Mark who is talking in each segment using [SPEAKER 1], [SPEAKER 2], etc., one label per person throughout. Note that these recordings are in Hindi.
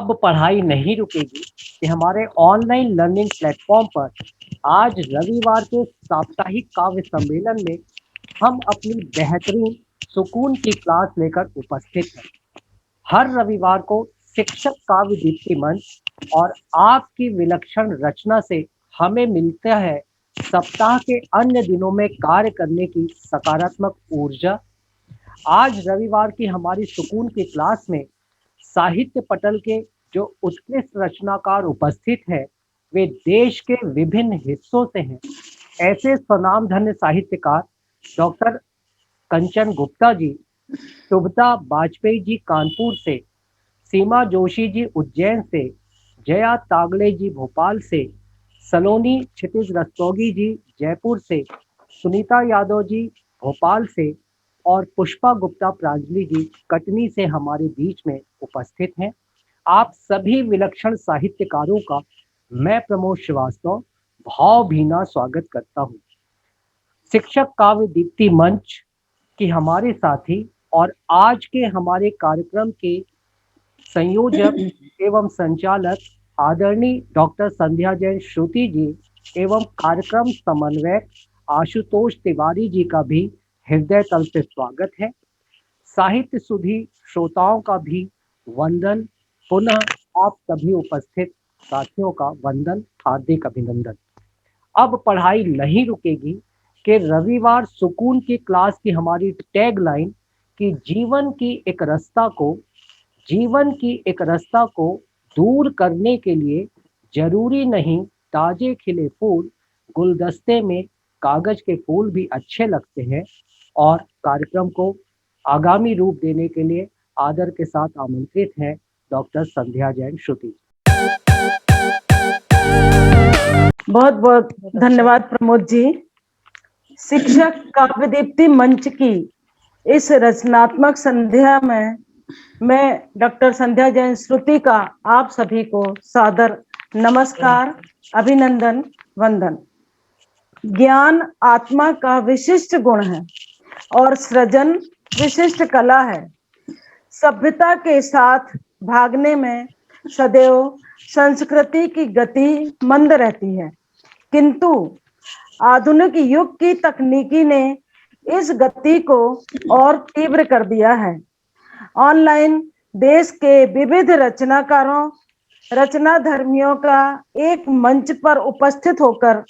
[SPEAKER 1] अब पढ़ाई नहीं रुकेगी कि हमारे ऑनलाइन लर्निंग प्लेटफॉर्म पर आज रविवार के साप्ताहिक काव्य सम्मेलन में हम अपनी बेहतरीन सुकून की क्लास लेकर उपस्थित हैं। हर रविवार को शिक्षक काव्य दीप्ति मंच और आपकी विलक्षण रचना से हमें मिलता है सप्ताह के अन्य दिनों में कार्य करने की सकारात्मक ऊर्जा। आज रविवार की हमारी सुकून की क्लास में साहित्य पटल के जो उत्कृष्ट रचनाकार उपस्थित हैं, वे देश के विभिन्न हिस्सों से हैं। ऐसे स्वनामधन्य साहित्यकार डॉक्टर कंचन गुप्ता जी, शुभता वाजपेयी जी कानपुर से, सीमा जोशी जी उज्जैन से, जया तागड़े जी भोपाल से, सलोनी क्षितिज रस्तोगी जी जयपुर से, सुनीता यादव जी भोपाल से और पुष्पा गुप्ता प्रांजलि जी कटनी से हमारे बीच में उपस्थित हैं। आप सभी विलक्षण साहित्यकारों का मैं प्रमोद श्रीवास्तव भावभीना स्वागत करता हूँ। शिक्षक काव्य दीप्ति मंच की हमारे साथी और आज के हमारे कार्यक्रम के संयोजक एवं संचालक आदरणीय डॉक्टर संध्या जैन श्रुति जी एवं कार्यक्रम समन्वयक आशुतोष तिवारी जी का भी हृदय तल से स्वागत है। साहित्य सुधी श्रोताओं का भी वंदन। पुनः आप सभी उपस्थित साथियों का वंदन, हार्दिक अभिनंदन। अब पढ़ाई नहीं रुकेगी कि रविवार सुकून की क्लास की हमारी टैगलाइन कि जीवन की एक रास्ता को दूर करने के लिए जरूरी नहीं ताजे खिले फूल, गुलदस्ते में कागज के फूल भी अच्छे लगते हैं। और कार्यक्रम को आगामी रूप देने के लिए आदर के साथ आमंत्रित हैं डॉक्टर संध्या जैन श्रुति।
[SPEAKER 2] बहुत बहुत धन्यवाद प्रमोद जी। शिक्षक काव्य दीप्ति मंच की इस रचनात्मक संध्या में मैं डॉक्टर संध्या जैन श्रुति का आप सभी को सादर नमस्कार, अभिनंदन, वंदन। ज्ञान आत्मा का विशिष्ट गुण है और सृजन विशिष्ट कला है। सभ्यता के साथ भागने में सदैव संस्कृति की गति मंद रहती है, किंतु आधुनिक युग की तकनीकी ने इस गति को और तीव्र कर दिया है। ऑनलाइन देश के विविध रचनाकारों, रचनाधर्मियों का एक मंच पर उपस्थित होकर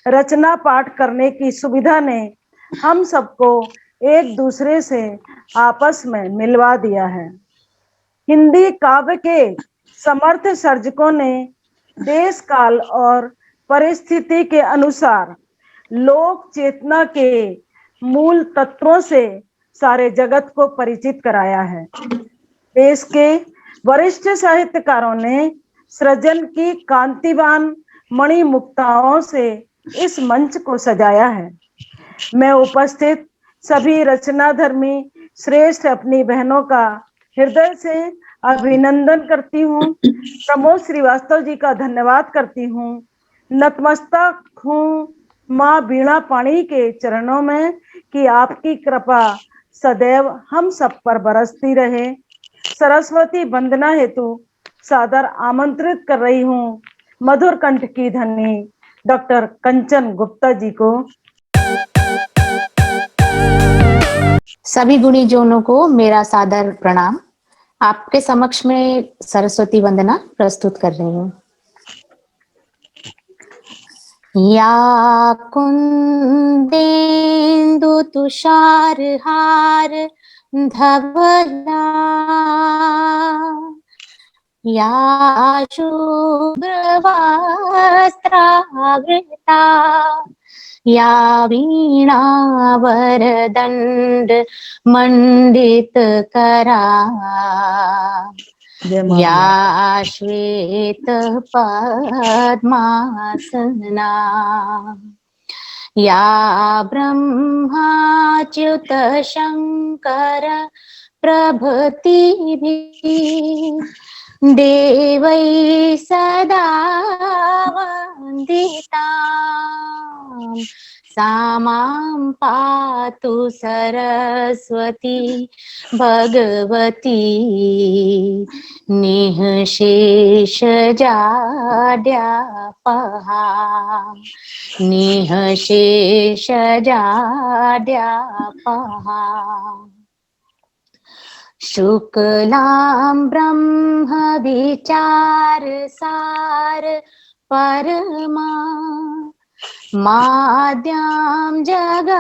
[SPEAKER 2] रचना पाठ करने की सुविधा ने हम सबको एक दूसरे से आपस में मिलवा दिया है। हिंदी काव्य के समर्थ सर्जकों ने देश काल और परिस्थिति के अनुसार लोक चेतना के मूल तत्वों से सारे जगत को परिचित कराया है। देश के वरिष्ठ साहित्यकारों ने सृजन की कांतिवान मणिमुक्ताओं से इस मंच को सजाया है। मैं उपस्थित सभी रचनाधर्मी श्रेष्ठ अपनी बहनों का हृदय से अभिनंदन करती हूँ। प्रमोद श्रीवास्तव जी का धन्यवाद करती हूँ। नतमस्तक हूँ माँ बीणा पाणी के चरणों में कि आपकी कृपा सदैव हम सब पर बरसती रहे। सरस्वती वंदना हेतु सादर आमंत्रित कर रही हूँ मधुर कंठ की धनी डॉक्टर कंचन गुप्ता जी को।
[SPEAKER 3] सभी गुणीजनों को मेरा सादर प्रणाम। आपके समक्ष में सरस्वती वंदना प्रस्तुत कर रही हूँ। या कुंदेन्दु तुषार हार धवला, या शुभ्रवस्त्रावृता, या वीणावरदंड मंडित करा, या श्वेत पद्मासना, या ब्रह्माच्युत शंकर प्रभृतिभिः देवै सदा वन्दिताम् सा मां पातु सरस्वती भगवती निःशेषजाड्यापहा निःशेषजाड्यापहा शुक्लां ब्रह्म विचार सार परमा माद्यां जगद्व्यापिनी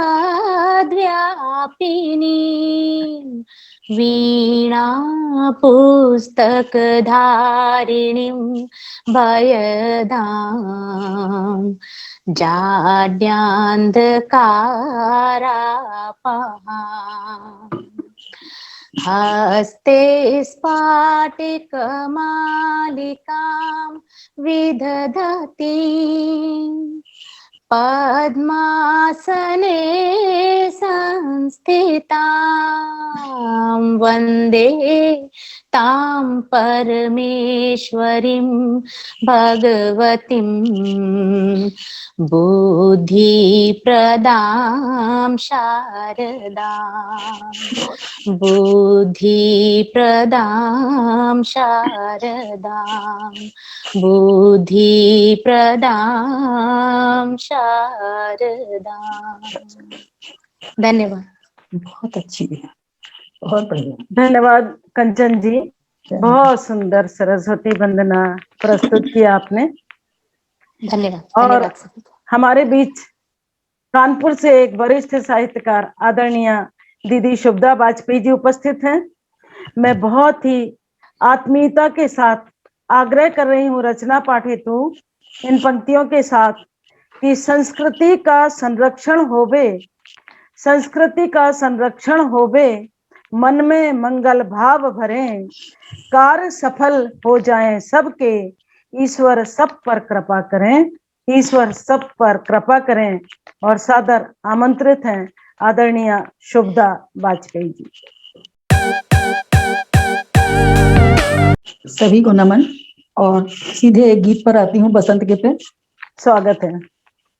[SPEAKER 3] वीणा पुस्तकधारिणीं भयदां जाड्यान्धकारापहा हस्ते स्फाटिकमालिकां विदधती पद्मासने संस्थितां वन्दे तां परमेश्वरीं भगवतीं बुद्धिप्रदां शारदां बुद्धिप्रदां शारदां बुद्धिप्रदां शारदां। धन्यवाद।
[SPEAKER 4] बहुत अच्छी है, बहुत बढ़िया।
[SPEAKER 2] धन्यवाद कंचन जी, बहुत सुंदर सरस्वती वंदना प्रस्तुत किया आपने।
[SPEAKER 3] धन्यवाद।
[SPEAKER 2] और
[SPEAKER 3] धन्यवाद सभी को।
[SPEAKER 2] हमारे बीच कानपुर से एक वरिष्ठ साहित्यकार आदरणीय दीदी शुभदा वाजपेयी जी उपस्थित हैं। मैं बहुत ही आत्मीयता के साथ आग्रह कर रही हूँ रचना पाठ हेतु इन पंक्तियों के साथ कि संस्कृति का संरक्षण होवे, संस्कृति का संरक्षण होवे, मन में मंगल भाव भरे, कार्य सफल हो जाएं सबके, ईश्वर सब पर कृपा करें, ईश्वर सब पर कृपा करें। और सादर आमंत्रित हैं आदरणीय शुभदा वाजपेयी जी।
[SPEAKER 4] सभी को नमन। और सीधे एक गीत पर आती हूँ, बसंत के पे।
[SPEAKER 2] स्वागत है।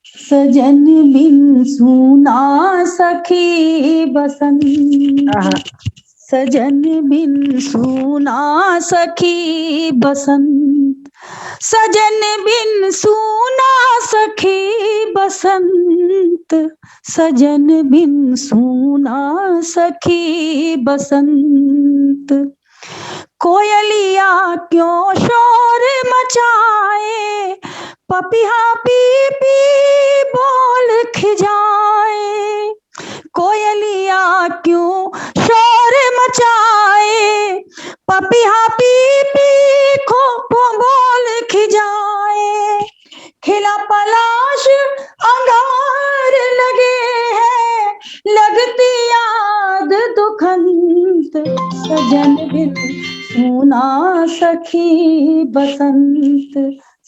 [SPEAKER 4] सजन बिन सूना सखी बसंत, सजन बिन सूना सखी बसंत, सजन बिन सूना सखी बसंत, सजन बिन सूना सखी बसंत। कोयलिया क्यों शोर मचाए, पपिहा पी पी बोल खिजाए, कोयलिया क्यों शोर मचाए, पपिहा पी पी खो बोल खिजाए। खिला पलाश अंगार लगे है, लगती याद दुखंत, सजन बिन सूना सखी बसंत,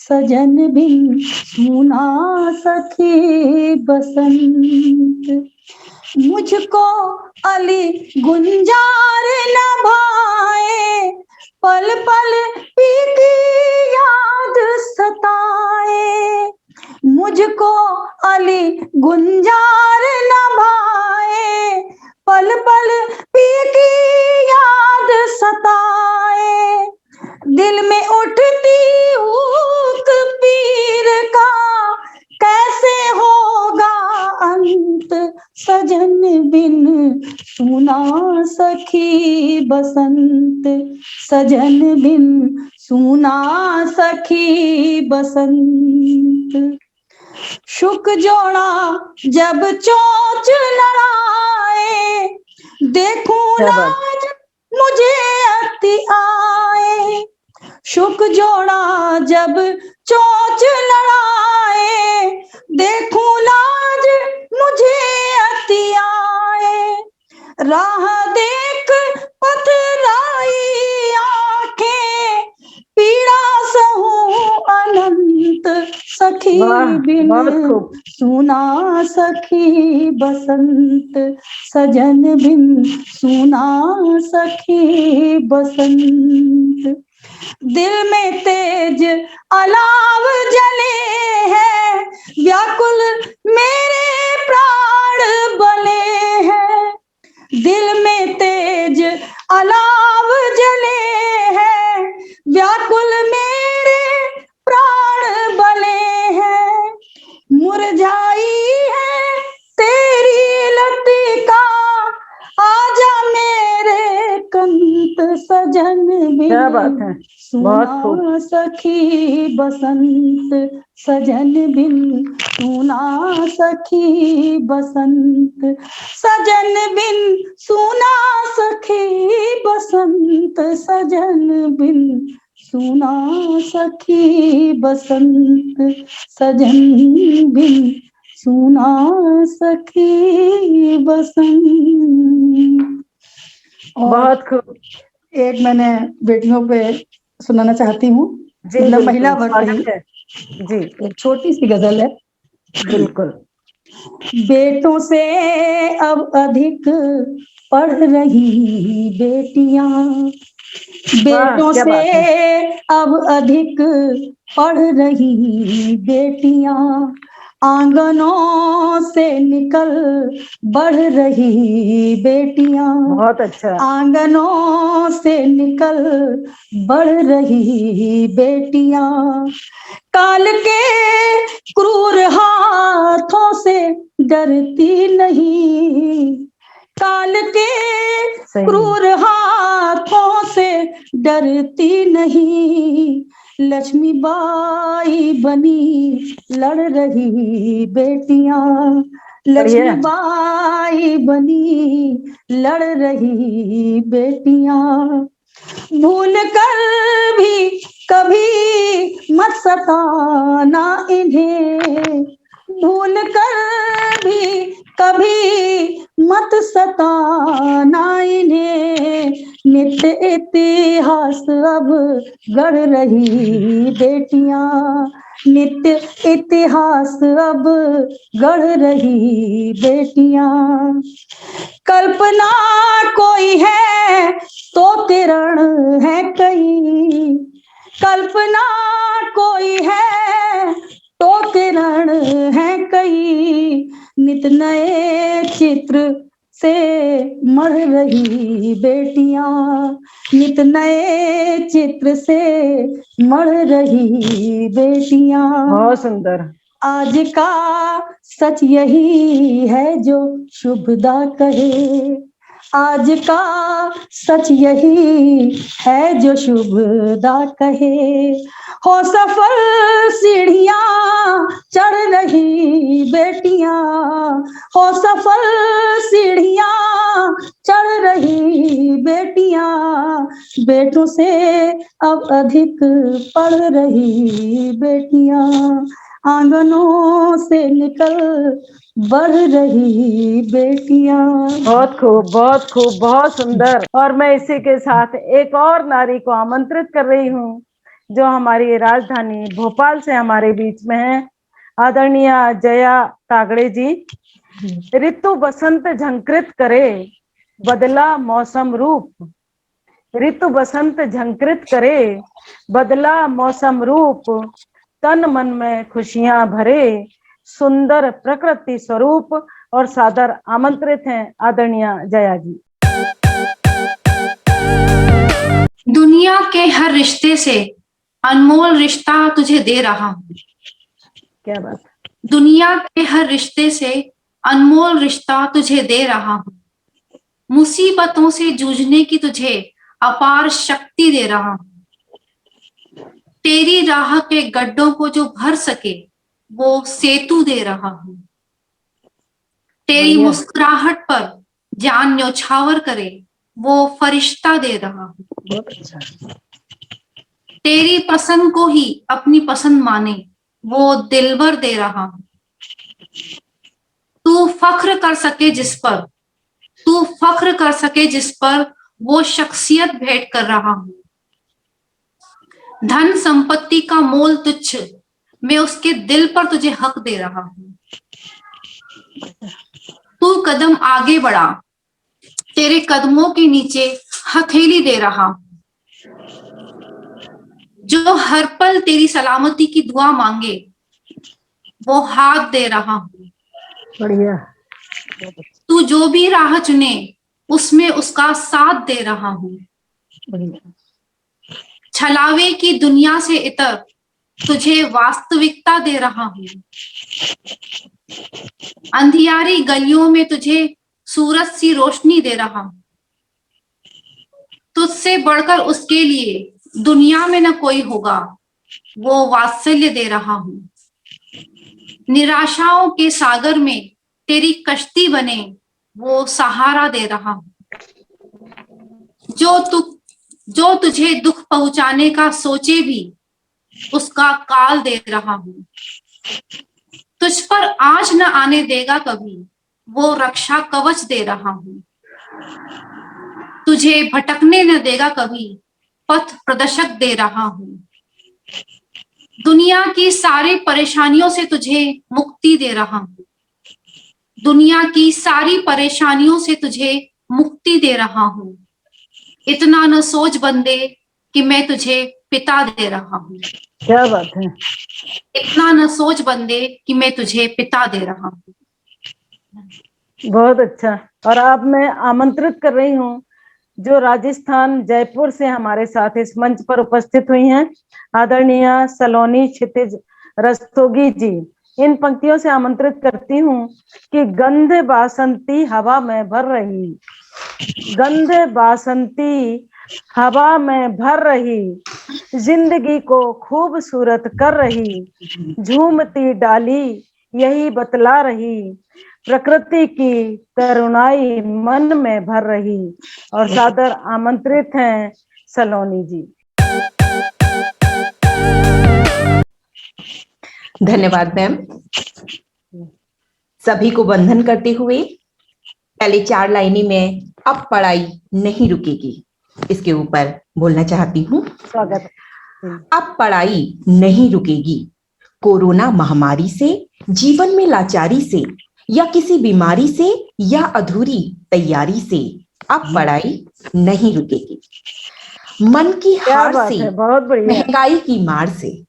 [SPEAKER 4] सजन बिन सूना सखी बसंत। मुझको अली गुंजार न भाए, पल पल पी की याद सताए, मुझको अली गुंजार न भाए, पल पल पी की याद सताए। दिल में उठती ऊक पीर का, कैसे होगा अंत, सजन बिन सूना सखी बसंत, सजन बिन सूना सखी बसंत। शुक जोड़ा जब चोंच लड़ाए, देखूं लाज मुझे अति आए, शुक जोड़ा जब चोंच लड़ाए, देखूं लाज मुझे अति आए। राह देख पथराई आंखें, पीड़ा सहूं अनंत, सखी बिन सूना सखी बसंत, सजन बिन सूना सखी बसंत। दिल में तेज अलाव जले हैं, व्याकुल मेरे प्राण बले हैं। दिल में तेज अलाव जले हैं, व्याकुल मेरे प्राण बले हैं। मुरझाई है तेरी लतिका, आजा मेरे कंत सजन
[SPEAKER 2] क्या बात
[SPEAKER 4] बिन,
[SPEAKER 2] है, बहुत खूब।
[SPEAKER 4] सुना सखी बसंत सजन बिन, सुना सखी बसंत सजन बिन, सुना सखी बसंत सजन बिन, सुना सखी बसंत सजन बिन, सुना सखी बसंत। और
[SPEAKER 2] बहुत खूब
[SPEAKER 4] एक मैंने बेटियों पे सुनाना चाहती हूँ,
[SPEAKER 2] जी,
[SPEAKER 4] मतलब
[SPEAKER 2] बिल्कुल,
[SPEAKER 4] महिला वर्ग पे ही
[SPEAKER 2] स्वागत है जी,
[SPEAKER 4] एक छोटी सी गजल है।
[SPEAKER 2] बिल्कुल।
[SPEAKER 4] बेटों से अब अधिक पढ़ रही बेटियां,
[SPEAKER 2] वाह,
[SPEAKER 4] बेटों
[SPEAKER 2] क्या
[SPEAKER 4] से
[SPEAKER 2] बात है।
[SPEAKER 4] अब अधिक पढ़ रही बेटियां, आंगनों से निकल बढ़ रही बेटियां,
[SPEAKER 2] बहुत अच्छा।
[SPEAKER 4] आंगनों से निकल बढ़ रही बेटियां, काल के क्रूर हाथों से डरती नहीं, काल के
[SPEAKER 2] सही।
[SPEAKER 4] क्रूर हाथों से डरती नहीं, लक्ष्मीबाई बनी लड़ रही बेटियां, लक्ष्मीबाई बनी लड़ रही बेटियां, भूल कर भी कभी मत सताना इन्हें, भूल कर भी कभी मत सताना इन्हें, नित्य इतिहास अब गढ़ रही बेटियां, नित्य इतिहास अब गढ़ रही बेटियां, कल्पना कोई है तो किरण है कहीं, कल्पना कोई है तो किरण है कहीं, नित नए चित्र से मढ़ रही बेटियां, नित नए चित्र से मढ़ रही बेटियां,
[SPEAKER 2] बहुत सुंदर।
[SPEAKER 4] आज का सच यही है जो शुभदा कहे, आज का सच यही है जो शुभदा कहे, हो सफल सीढ़ियां चढ़ रही बेटियां, हो सफल सीढ़ियां चढ़ रही बेटियां, बेटों से अब अधिक पढ़ रही बेटियां, आंगनों से निकल बढ़ रही बेटियां।
[SPEAKER 2] बहुत खूब, बहुत खूब, बहुत सुंदर। और मैं इसी के साथ एक और नारी को आमंत्रित कर रही हूँ जो हमारी राजधानी भोपाल से हमारे बीच में है, आदरणीय जया तागड़े जी। ऋतु बसंत झंकृत करे, बदला मौसम रूप, ऋतु बसंत झंकृत करे, बदला मौसम रूप, तन मन में खुशियां भरे, सुंदर प्रकृति स्वरूप। और सादर आमंत्रित हैं आदरणीय जया जी।
[SPEAKER 5] दुनिया के हर रिश्ते से अनमोल रिश्ता तुझे दे रहा हूँ,
[SPEAKER 2] क्या बात।
[SPEAKER 5] दुनिया के हर रिश्ते से अनमोल रिश्ता तुझे दे रहा हूँ, मुसीबतों से जूझने की तुझे अपार शक्ति दे रहा हूँ, तेरी राह के गड्ढों को जो भर सके वो सेतु दे रहा हूँ, तेरी मुस्कुराहट पर जान न्योछावर करे वो फरिश्ता दे रहा हूँ,
[SPEAKER 2] बहुत अच्छा।
[SPEAKER 5] तेरी पसंद को ही अपनी पसंद माने वो दिलबर दे रहा हूँ, तू फख्र कर सके जिस पर, तू फख्र कर सके जिस पर वो शख्सियत भेंट कर रहा हूँ, धन संपत्ति का मोल तुच्छ, मैं उसके दिल पर तुझे हक दे रहा हूँ, तू कदम आगे बढ़ा, तेरे कदमों के नीचे हथेली दे रहा हूँ, जो हर पल तेरी सलामती की दुआ मांगे वो हाथ दे रहा हूँ।
[SPEAKER 2] बढ़िया।
[SPEAKER 5] तू जो भी राह चुने उसमें उसका साथ दे रहा हूँ।
[SPEAKER 2] बढ़िया।
[SPEAKER 5] छलावे की दुनिया से इतर तुझे वास्तविकता दे रहा हूँ। अंधियारी गलियों में तुझे सूरज सी रोशनी दे रहा हूँ। तुझसे बढ़कर उसके लिए दुनिया में न कोई होगा, वो वात्सल्य दे रहा हूँ। निराशाओं के सागर में तेरी कश्ती बने, वो सहारा दे रहा हूँ। जो तुझे दुख पहुंचाने का सोचे भी उसका काल दे रहा हूँ। तुझ पर आँच न आने देगा कभी, वो रक्षा कवच दे रहा हूँ। तुझे भटकने न देगा कभी, पथ प्रदर्शक दे रहा हूँ। दुनिया की सारी परेशानियों से तुझे मुक्ति दे रहा हूँ। दुनिया की सारी परेशानियों से तुझे मुक्ति दे रहा हूँ। इतना न सोच बंदे कि मैं तुझे पिता दे रहा हूँ।
[SPEAKER 2] क्या बात है।
[SPEAKER 5] इतना न सोच बंदे कि मैं तुझे पिता दे रहा हूँ।
[SPEAKER 2] बहुत अच्छा। और अब मैं आमंत्रित कर रही हूँ जो राजस्थान जयपुर से हमारे साथ इस मंच पर उपस्थित हुई हैं, आदरणीय सलोनी क्षितिज रस्तोगी जी। इन पंक्तियों से आमंत्रित करती हूँ कि गंध बासंती हवा में भर रही, गंध बासंती हवा में भर रही, जिंदगी को खूबसूरत कर रही, झूमती डाली यही बतला रही, प्रकृति की करुणाई मन में भर रही। और सादर आमंत्रित हैं सलोनी जी।
[SPEAKER 6] धन्यवाद मैम। सभी को वंदन करते हुए पहले 4 लाइनें में अब पढ़ाई नहीं रुकेगी इसके ऊपर बोलना चाहती हूँ।
[SPEAKER 2] स्वागत।
[SPEAKER 6] अब पढ़ाई नहीं रुकेगी, कोरोना महामारी से, जीवन में लाचारी से, या किसी बीमारी से, या अधूरी तैयारी से अब पढ़ाई नहीं रुकेगी। मन की हार से,
[SPEAKER 2] बहुत बढ़िया।
[SPEAKER 6] महंगाई की मार से,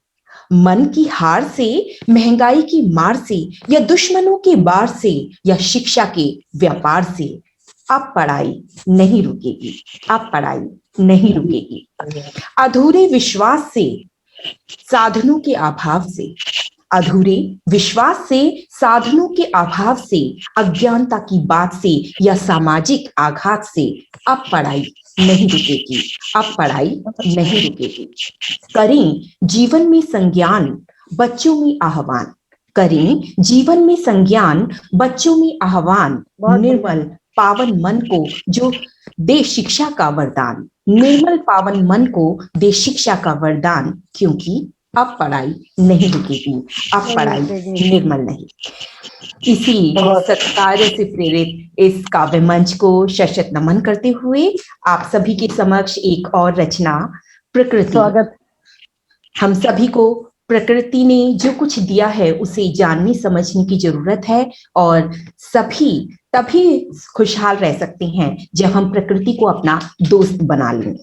[SPEAKER 6] मन की हार से, महंगाई की मार से, या दुश्मनों के बार से, या शिक्षा के व्यापार से अब पढ़ाई नहीं रुकेगी। अब पढ़ाई नहीं रुकेगी। अधूरे विश्वास से, साधनों के अभाव से, अधूरे विश्वास से, साधनों के अभाव से, अज्ञानता की बात से, या सामाजिक आघात से अब पढ़ाई नहीं रुकेगी। अब पढ़ाई नहीं रुकेगी। करें जीवन में संज्ञान, बच्चों में आह्वान, करें जीवन में संज्ञान, बच्चों में आह्वान, निर्मल पावन मन को जो दे शिक्षा का वरदान, निर्मल पावन मन को दे शिक्षा का वरदान, क्योंकि अब पढ़ाई नहीं रुकेगी। अब पढ़ाई निर्मल नहीं। इसी सत्कार्य से प्रेरित इस काव्य मंच को शत नमन करते हुए आप सभी के समक्ष एक और रचना प्रकृति।
[SPEAKER 2] स्वागत।
[SPEAKER 6] हम सभी को प्रकृति ने जो कुछ दिया है उसे जानने समझने की जरूरत है, और सभी तभी खुशहाल रह सकते हैं जब हम प्रकृति को अपना दोस्त बना लें।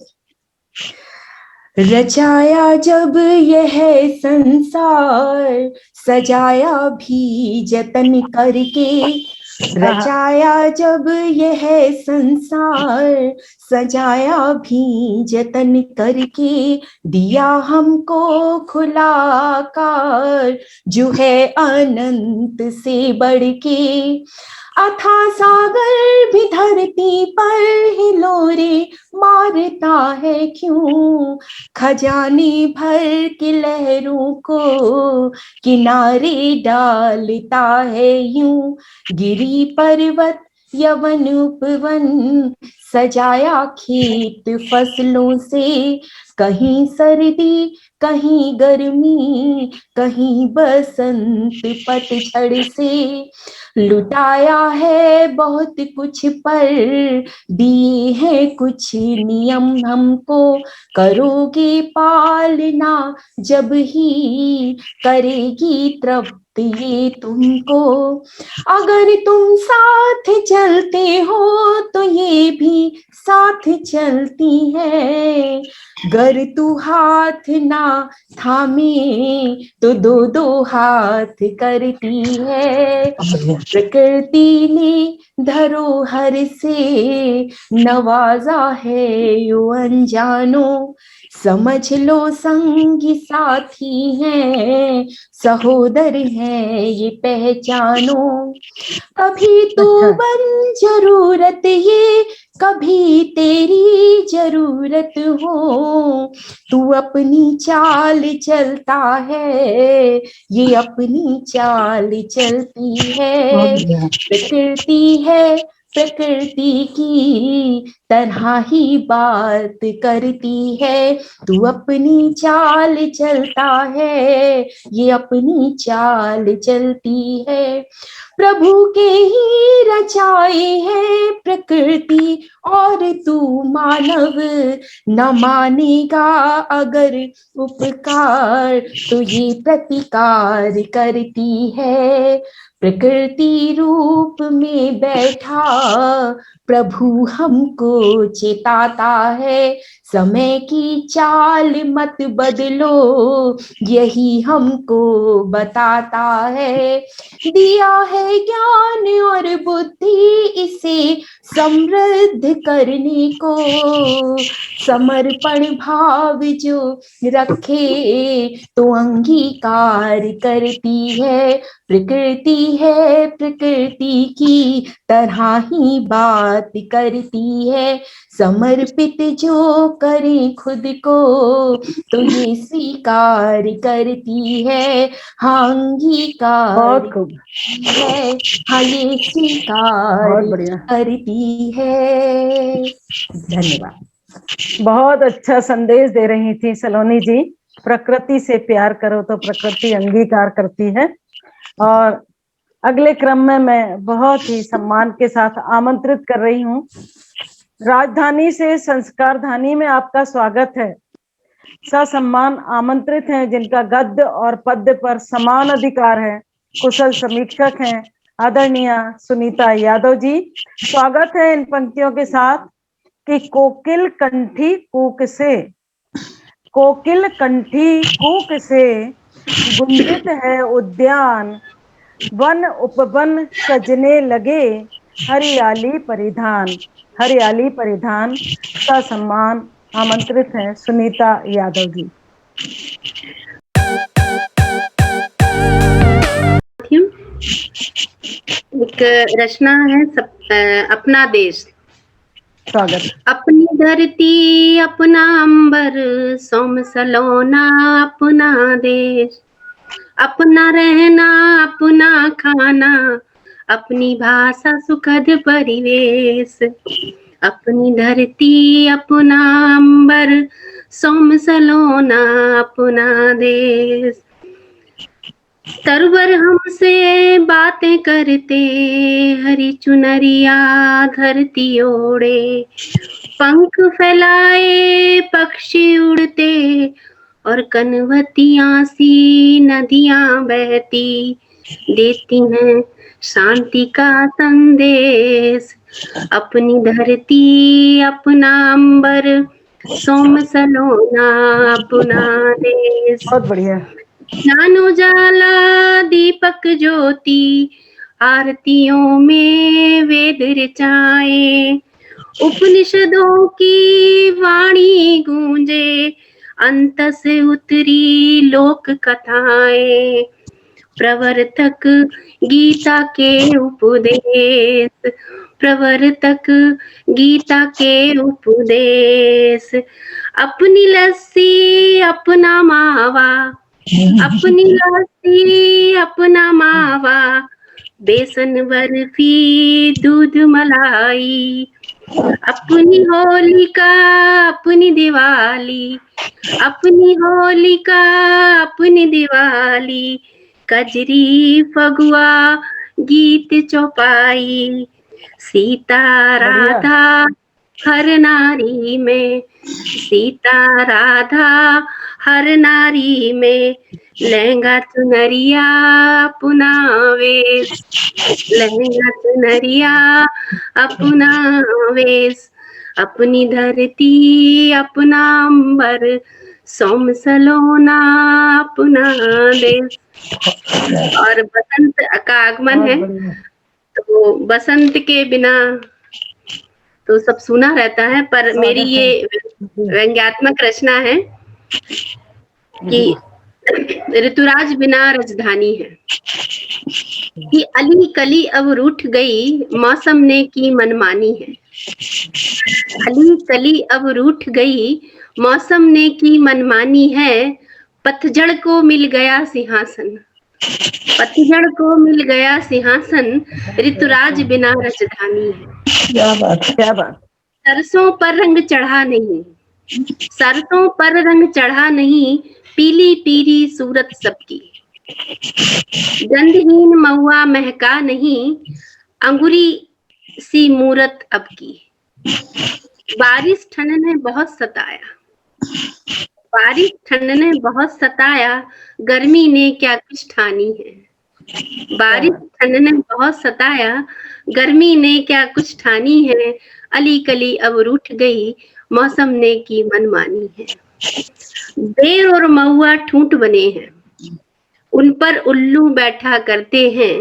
[SPEAKER 6] रचाया जब यह संसार, सजाया भी जतन करके, रचाया जब यह संसार, सजाया भी जतन करके, दिया हमको खुला आकार जो है अनंत से बढ़ के, अथा सागर भी धरती पर हिलोरे मारता है क्यों, खजाने भर के लहरों को किनारे डालता है यूं, गिरी पर्वत यवन उपवन, सजाया खेत फसलों से, कहीं सर्दी कहीं गर्मी, कहीं बसंत पतझड़ से, लुटाया है बहुत कुछ पर दिए हैं कुछ नियम हमको, करोगे पालना जब ही करेगी तृप्त ये तुमको, अगर तुम साथ चलते हो तो ये भी साथ चलती है, गर तू हाथ ना थामे तो दो दो हाथ करती है। प्रकृति ने धरोहर से नवाजा है यो अनजानो, समझ लो संगी साथी हैं, सहोदर हैं ये पहचानो। कभी तू
[SPEAKER 2] अच्छा
[SPEAKER 6] बन जरूरत ये, कभी तेरी जरूरत हो, तू अपनी चाल चलता है, ये अपनी चाल चलती
[SPEAKER 4] बहुत
[SPEAKER 6] है।
[SPEAKER 4] बढ़िया।
[SPEAKER 6] प्रकृति है प्रकृति की तरह ही बात करती है, तू अपनी चाल चलता है, ये अपनी चाल चलती है। प्रभु के ही रचाए है प्रकृति और तू मानव, न मानेगा अगर उपकार तो ये प्रतिकार करती है। प्रकृति रूप में बैठा प्रभु हमको चेताता है, समय की चाल मत बदलो यही हमको बताता है। दिया है ज्ञान और बुद्धि इसे समृद्ध करने को, समर्पण भाव जो रखे तो अंगीकार करती है। प्रकृति है प्रकृति की तरह ही बात करती है, समर्पित जो करे खुद को तो ये स्वीकार करती है। हाँ अंगीकार
[SPEAKER 2] बहुत खूब,
[SPEAKER 6] है, हाँ ये स्वीकार
[SPEAKER 2] बहुत बढ़िया,
[SPEAKER 6] करती है। धन्यवाद।
[SPEAKER 2] बहुत अच्छा संदेश दे रही थी सलोनी जी। प्रकृति से प्यार करो तो प्रकृति अंगीकार करती है। और अगले क्रम में मैं बहुत ही सम्मान के साथ आमंत्रित कर रही हूँ, राजधानी से संस्कारधानी में आपका स्वागत है। ससम्मान आमंत्रित हैं जिनका गद्य और पद्य पर समान अधिकार है, कुशल समीक्षक हैं आदरणीय सुनीता यादव जी। स्वागत है इन पंक्तियों के साथ कि कोकिल कंठी कूक से, कोकिल कंठी कूक से गुंजित है उद्यान, वन उपवन सजने लगे हरियाली परिधान, हरियाली परिधान। ससम्मान आमंत्रित हैं सुनीता यादव जी।
[SPEAKER 7] एक रचना है अपना देश।
[SPEAKER 2] स्वागत।
[SPEAKER 7] अपनी धरती अपना अंबर, सोम सलोना अपना देश, अपना रहना अपना खाना, अपनी भाषा सुखद परिवेश। अपनी धरती अपना अंबर, सोम सलोना अपना देश। तरवर हमसे बातें करते, हरी चुनरिया धरती ओढ़े, पंख फैलाए पक्षी उड़ते और कनवतियां सी नदियां बहती, देती हैं शांति का संदेश। अपनी धरती अपना अंबर, सोम सलोना अपना देश।
[SPEAKER 2] बहुत बढ़िया।
[SPEAKER 7] ज्ञान उजाला दीपक ज्योति, आरतियों में वेद ऋचाएं, उपनिषदों की वाणी गूंजे, अंत से उतरी लोक कथाएं। प्रवर्तक गीता के उपदेश, प्रवर्तक गीता के उपदेश। अपनी लस्सी अपना मावा, अपनी लस्सी अपना मावा, बेसन बर्फी दूध मलाई। अपनी होलिका अपनी दिवाली, अपनी होलिका अपनी दिवाली। कजरी फगुआ गीत चौपाई, सीता राधा हर नारी में, सीता राधा हर नारी में। लहंगा चुनरिया अपना वेश, लहंगा चुनरिया अपना वेश। अपनी धरती अपना अंबर, सोम सलोना अपना देश। और बसंत का आगमन है, तो बसंत के बिना तो सब सुना रहता है, पर मेरी ये व्यंग्यात्मक रचना है कि ऋतुराज बिना राजधानी है, कि अली कली अब रूठ गई, मौसम ने की मनमानी है। अली कली अब रूठ गई, मौसम ने की मनमानी है। पतझड़ को मिल गया सिंहासन, पतझड़ को मिल गया सिंहासन, ऋतुराज बिना राजधानी है।
[SPEAKER 4] क्या बात, क्या बात।
[SPEAKER 7] सरसों पर रंग चढ़ा नहीं, सरसों पर रंग चढ़ा नहीं, पीली पीली सूरत सबकी। गंधहीन महुआ महका नहीं, अंगुरी सी मूरत अब की। बारिश ठंड ने बहुत सताया, बारिश ठंड ने बहुत सताया, गर्मी ने क्या कुछ ठानी है। बारिश ठंड ने बहुत सताया, गर्मी ने क्या कुछ ठानी है। अली कली अब रूठ गई, मौसम ने की मनमानी है। बेर और महुआ ठूंठ बने हैं, उन पर उल्लू बैठा करते हैं।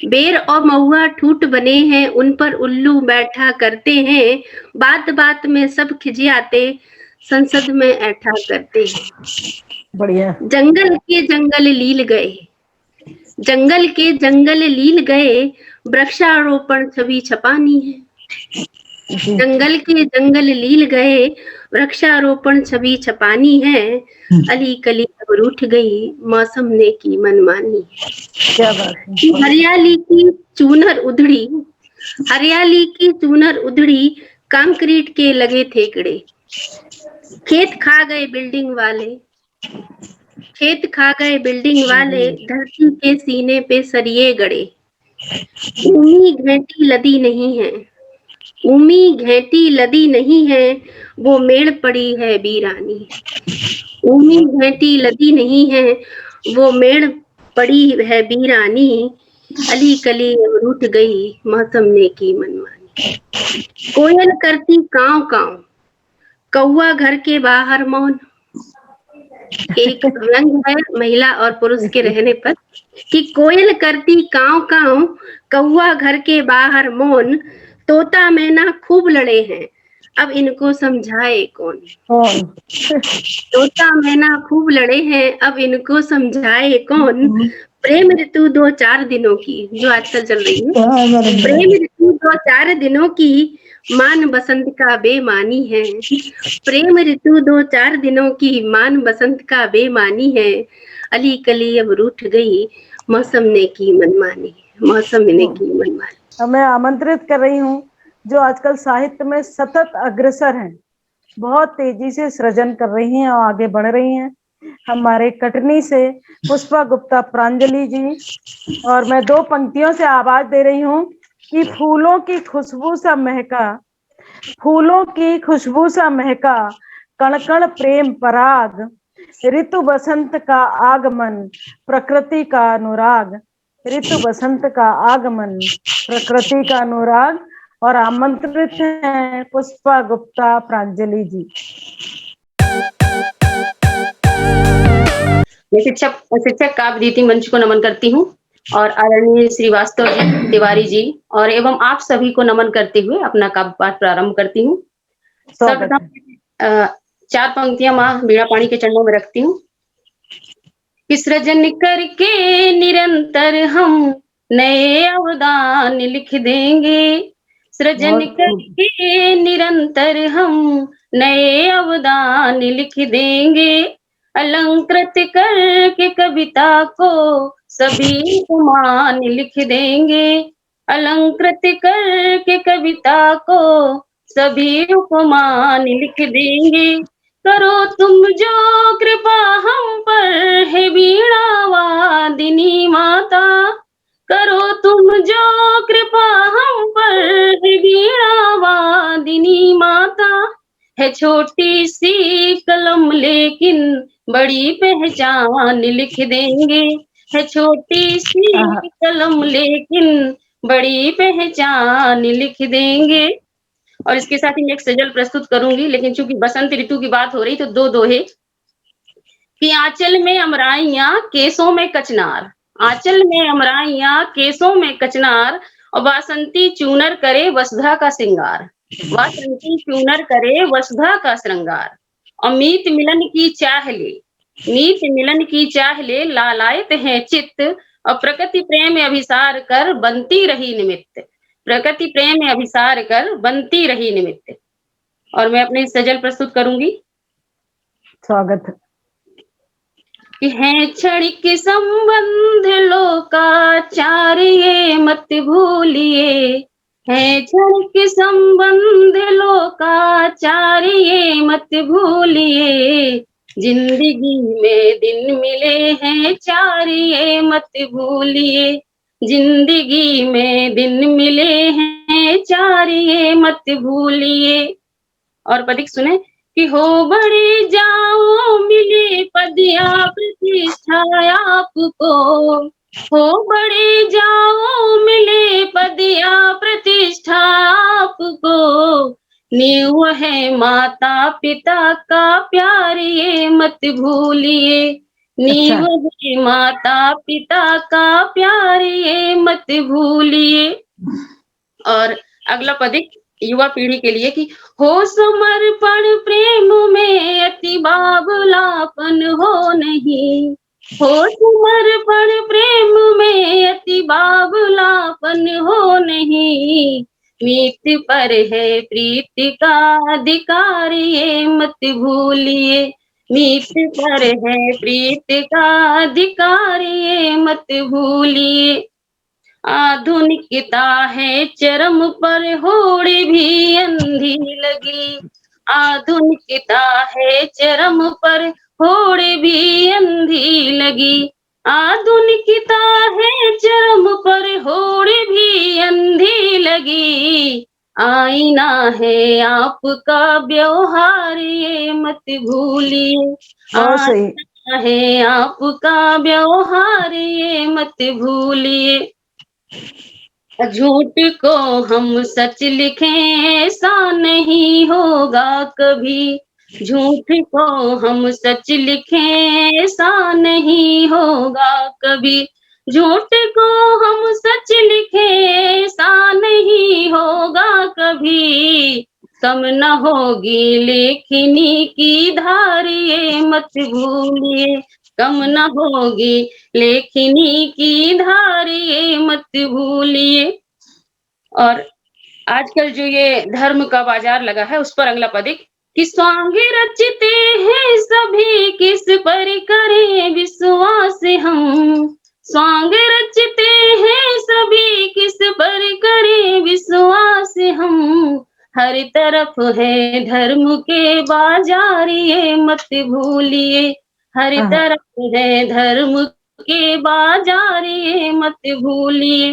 [SPEAKER 7] बेर और महुआ ठूंठ बने हैं, उन पर उल्लू बैठा करते हैं। बात बात में सब खिजियाते, संसद में ऐठा करते हैं।
[SPEAKER 4] बढ़िया।
[SPEAKER 7] जंगल के जंगल लील गए, जंगल के जंगल लील गए, वृक्षारोपण छवि छपानी है। जंगल के जंगल लील गए, वृक्षारोपण छवि छपानी है। अली कली अब रूठ गई, मौसम ने की मनमानी है।
[SPEAKER 4] क्या बात है।
[SPEAKER 7] हरियाली की चूनर उधड़ी, हरियाली की चूनर उधड़ी, कंक्रीट के लगे ठेकड़े। खेत खा गए बिल्डिंग वाले, खेत खा गए बिल्डिंग वाले, धरती के सीने पे सरिये गड़े। ऊमी घेंटी लदी नहीं है, ऊमी घेंटी लदी नहीं है, वो मेड़ पड़ी है बीरानी। ऊमी घेंटी लदी नहीं है, वो मेड़ पड़ी है बीरानी। अली कली अब रूठ गई, मौसम ने की मनमानी। कोयल करती कांव कांव, कौवा घर के बाहर मौन। एक रंग है महिला और पुरुष के रहने पर, कि कोयल करती कांव कांव, कौवा घर के बाहर मौन। तोता मैना खूब लड़े हैं, अब इनको समझाए कौन। तोता मैना खूब लड़े हैं, अब इनको समझाए कौन। प्रेम ऋतु 2-4 दिनों की, जो आजकल चल रही है। प्रेम ऋतु 2-4 दिनों की, मान बसंत का बेमानी है। प्रेम ऋतु 2-4 दिनों की, मान बसंत का बेमानी है। अली कली अब रूठ गई, मौसम ने की मनमानी, मौसम ने की मनमानी।
[SPEAKER 2] मैं आमंत्रित कर रही हूँ जो आजकल साहित्य में सतत अग्रसर हैं, बहुत तेजी से सृजन कर रही हैं और आगे बढ़ रही हैं, हमारे कटनी से पुष्पा गुप्ता प्रांजलि जी। और मैं 2 पंक्तियों से आवाज दे रही हूँ कि फूलों की खुशबू सा महका, फूलों की खुशबू सा महका, कण कण प्रेम पराग। ऋतु बसंत का आगमन, प्रकृति का अनुराग। ऋतु बसंत का आगमन, प्रकृति का अनुराग। और आमंत्रित हैं पुष्पा गुप्ता प्रांजलि जी।
[SPEAKER 8] मैं शिक्षक काव्यदीप्ति मंच को नमन करती हूँ और आदरणीय श्रीवास्तव जी, तिवारी जी और एवं आप सभी को नमन करते हुए अपना काव्य पाठ प्रारंभ करती हूँ। सर्वप्रथम 4 पंक्तियां माँ बीणा पाणी के चरणों में रखती हूँ। सृजन करके निरंतर हम नए अवदान लिख देंगे, सृजन करके निरंतर हम नए अवदान लिख देंगे। अलंकृत करके कविता को सभी उपमान लिख देंगे, अलंकृत करके कविता को सभी उपमान लिख देंगे। करो तुम जो कृपा हम पर है वीणा वादिनी माता, करो तुम जो कृपा हम पर है वीणा वादिनी माता। है छोटी सी कलम लेकिन बड़ी पहचान लिख देंगे, है छोटी सी कलम लेकिन बड़ी पहचान लिख देंगे। और इसके साथ ही मैं एक सजल प्रस्तुत करूंगी, लेकिन चूंकि बसंत ऋतु की बात हो रही तो दो दोहे कि आंचल में अमराइयां केसों में कचनार, आंचल में अमराइयां केसों में कचनार, और वासंती चूनर करे वसुधा का श्रृंगार, वासंती चूनर करे वसुधा का श्रृंगार, और मीत मिलन की चाह ले, मीत मिलन की चाह ले लालायत है चित्त, और प्रकृति प्रेम अभिसार कर बनती रही निमित्त, प्रकृति प्रेम अभिसार कर बनती रही निमित्त। और मैं अपनी सजल प्रस्तुत करूंगी।
[SPEAKER 2] स्वागत है।
[SPEAKER 8] कि है क्षणिक संबंध लोकाचार ये मत भूलिए, है क्षणिक संबंध लोकाचार ये मत भूलिए, जिंदगी में दिन मिले हैं चार ये मत भूलिए, जिंदगी में दिन मिले हैं चार ये मत भूलिए। और पदिक सुने कि हो बड़े जाओ मिले पद या प्रतिष्ठा आपको, हो बड़े जाओ मिले पद या प्रतिष्ठा आपको, नींव है माता पिता का प्यार ये मत भूलिए, नींव है माता पिता का प्यार ये मत भूलिए। और अगला पदिक युवा पीढ़ी के लिए कि हो समर्पण प्रेम में अति बाबुलापन हो नहीं, हो समर्पण प्रेम में अति बाबुलापन हो नहीं, मीत पर है प्रीति का अधिकार ये मत भूलिए, मीत पर है प्रीति का अधिकार ये मत भूलिए। आधुनिकता है चरम पर होड़ भी अंधी लगी, आधुनिकता है चरम पर होड़ भी अंधी लगी, आधुनिकता है चरम पर होड़ भी अंधी लगी, आईना है आपका व्यवहार ये मत भूलिए, आईना है आपका व्यवहार ये मत भूलिए। झूठ को हम सच लिखें ऐसा नहीं होगा कभी, झूठ को हम सच लिखें ऐसा नहीं होगा कभी, झूठ को हम सच लिखें ऐसा नहीं होगा कभी, कम न होगी लेखनी की धार ये मत भूलिए, कम न होगी लेखनी की धार ये मत भूलिए। और आजकल जो ये धर्म का बाजार लगा है उस पर अगला पदिक कि स्वांग रचते हैं सभी किस पर करें विश्वास हम, स्वांग रचते हैं सभी किस पर करें विश्वास हम, हर तरफ है धर्म के बाजार ये मत भूलिए, हर तरफ है धर्म के बाजार ये मत भूलिए।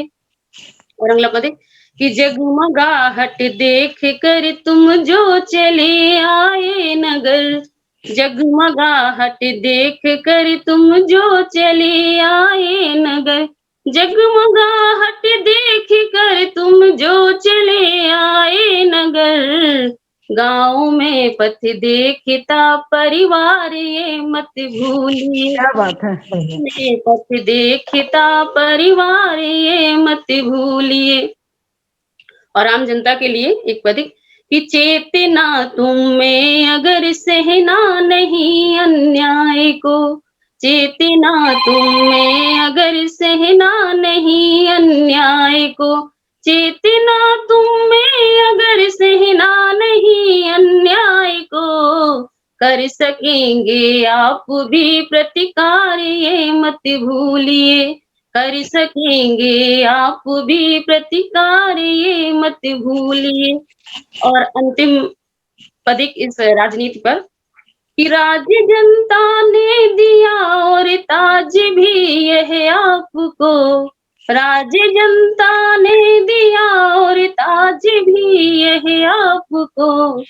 [SPEAKER 8] और अगला पद कि जगमगाहट देख कर तुम जो चले आए नगर, जगमगाहट देख कर तुम जो चले आए नगर, जगमगाहट देख कर तुम जो चले आए नगर, गाँव में पथ देखता परिवार ये मत भूलिए,
[SPEAKER 2] क्या बात है,
[SPEAKER 8] पथ देखता परिवार ये मत भूलिए। और आम जनता के लिए एक पदिक कि चेतना तुम में अगर सहना नहीं अन्याय को, चेतना तुम में अगर सहना नहीं अन्याय को, चेतना तुम में अगर सहना नहीं अन्याय को, कर सकेंगे आप भी प्रतिकार ये मत भूलिए, कर सकेंगे आप भी प्रतिकार ये मत भूलिए। और अंतिम पदिक इस राजनीति पर कि राज्य जनता ने दिया और ताज भी यह आपको, राज्य जनता ने दिया और ताज भी यह आपको,